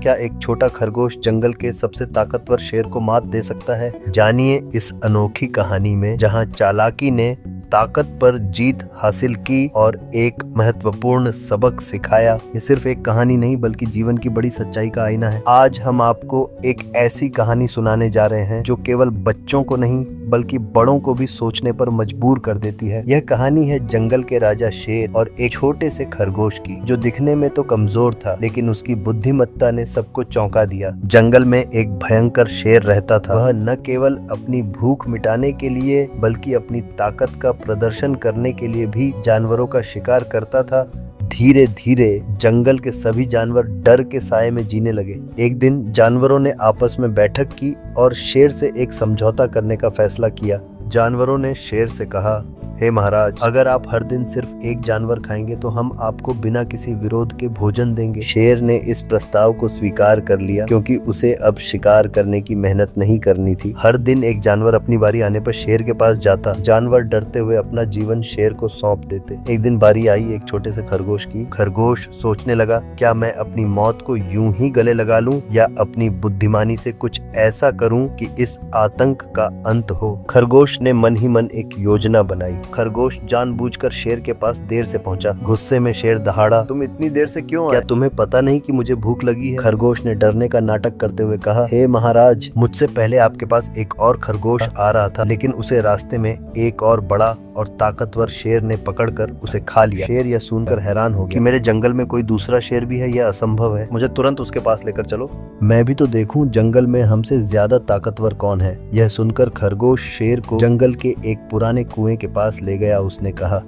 क्या एक छोटा खरगोश जंगल के सबसे ताकतवर शेर को मात दे सकता है? जानिए इस अनोखी कहानी में, जहां चालाकी ने ताकत पर जीत हासिल की और एक महत्वपूर्ण सबक सिखाया। ये सिर्फ एक कहानी नहीं बल्कि जीवन की बड़ी सच्चाई का आईना है। आज हम आपको एक ऐसी कहानी सुनाने जा रहे हैं जो केवल बच्चों को नहीं बल्कि बड़ों को भी सोचने पर मजबूर कर देती है। यह कहानी है जंगल के राजा शेर और एक छोटे से खरगोश की, जो दिखने में तो कमजोर था लेकिन उसकी बुद्धिमत्ता ने सबको चौंका दिया। जंगल में एक भयंकर शेर रहता था। वह न केवल अपनी भूख मिटाने के लिए बल्कि अपनी ताकत का प्रदर्शन करने के लिए भी जानवरों का शिकार करता था। धीरे धीरे जंगल के सभी जानवर डर के साए में जीने लगे। एक दिन जानवरों ने आपस में बैठक की और शेर से एक समझौता करने का फैसला किया। जानवरों ने शेर से कहा, हे महाराज, अगर आप हर दिन सिर्फ एक जानवर खाएंगे तो हम आपको बिना किसी विरोध के भोजन देंगे। शेर ने इस प्रस्ताव को स्वीकार कर लिया क्योंकि उसे अब शिकार करने की मेहनत नहीं करनी थी। हर दिन एक जानवर अपनी बारी आने पर शेर के पास जाता। जानवर डरते हुए अपना जीवन शेर को सौंप देते। एक दिन बारी आई एक छोटे से खरगोश की। खरगोश सोचने लगा, क्या मैं अपनी मौत को यूं ही गले लगा लूं या अपनी बुद्धिमानी से कुछ ऐसा करूं कि इस आतंक का अंत हो। खरगोश ने मन ही मन एक योजना बनाई। खरगोश जानबूझकर शेर के पास देर से पहुंचा। गुस्से में शेर दहाड़ा, तुम इतनी देर से क्यों आए? क्या तुम्हें पता नहीं कि मुझे भूख लगी है? खरगोश ने डरने का नाटक करते हुए कहा, हे महाराज, मुझसे पहले आपके पास एक और खरगोश आ रहा था लेकिन उसे रास्ते में एक और बड़ा और ताकतवर शेर ने पकड़कर उसे खा लिया। शेर यह सुनकर हैरान हो गया कि मेरे जंगल में कोई दूसरा शेर भी है, यह असंभव है। मुझे तुरंत उसके पास लेकर चलो, मैं भी तो देखूं जंगल में हमसे ज्यादा ताकतवर कौन है। यह सुनकर खरगोश शेर को जंगल के एक पुराने कुएं के पास ले गया। उसने कहा,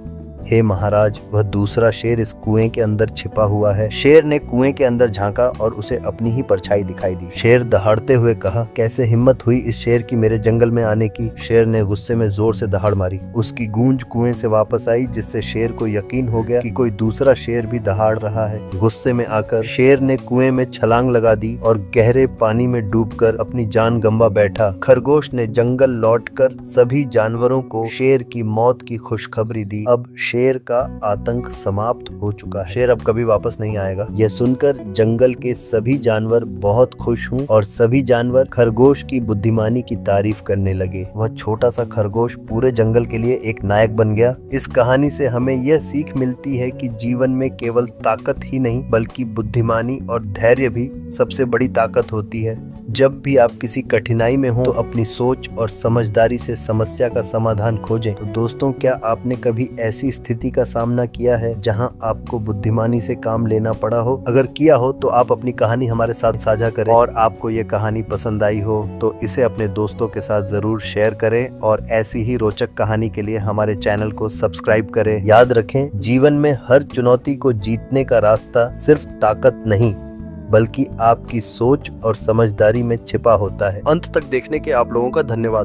हे महाराज, वह दूसरा शेर इस कुएं के अंदर छिपा हुआ है। शेर ने कुएं के अंदर झांका और उसे अपनी ही परछाई दिखाई दी। शेर दहाड़ते हुए कहा, कैसे हिम्मत हुई इस शेर की मेरे जंगल में आने की? शेर ने गुस्से में जोर से दहाड़ मारी। उसकी गूंज कुएं से वापस आई जिससे शेर को यकीन हो गया कि कोई दूसरा शेर भी दहाड़ रहा है। गुस्से में आकर शेर ने कुएं में छलांग लगा दी और गहरे पानी में डूबकर अपनी जान गंवा बैठा। खरगोश ने जंगल लौटकर सभी जानवरों को शेर की मौत की खुशखबरी दी। अब शेर का आतंक समाप्त हो चुका है। शेर अब कभी वापस नहीं आएगा। यह सुनकर जंगल के सभी जानवर बहुत खुश हुए और सभी जानवर खरगोश की बुद्धिमानी की तारीफ करने लगे। वह छोटा सा खरगोश पूरे जंगल के लिए एक नायक बन गया। इस कहानी से हमें यह सीख मिलती है कि जीवन में केवल ताकत ही नहीं बल्कि बुद्धिमानी और धैर्य भी सबसे बड़ी ताकत होती है। जब भी आप किसी कठिनाई में हो तो अपनी सोच और समझदारी से समस्या का समाधान खोजें। तो दोस्तों, क्या आपने कभी ऐसी स्थिति का सामना किया है जहां आपको बुद्धिमानी से काम लेना पड़ा हो? अगर किया हो तो आप अपनी कहानी हमारे साथ साझा करें। और आपको ये कहानी पसंद आई हो तो इसे अपने दोस्तों के साथ जरूर शेयर करें और ऐसी ही रोचक कहानी के लिए हमारे चैनल को सब्सक्राइब करें। याद रखें, जीवन में हर चुनौती को जीतने का रास्ता सिर्फ ताकत नहीं बल्कि आपकी सोच और समझदारी में छिपा होता है। अंत तक देखने के आप लोगों का धन्यवाद।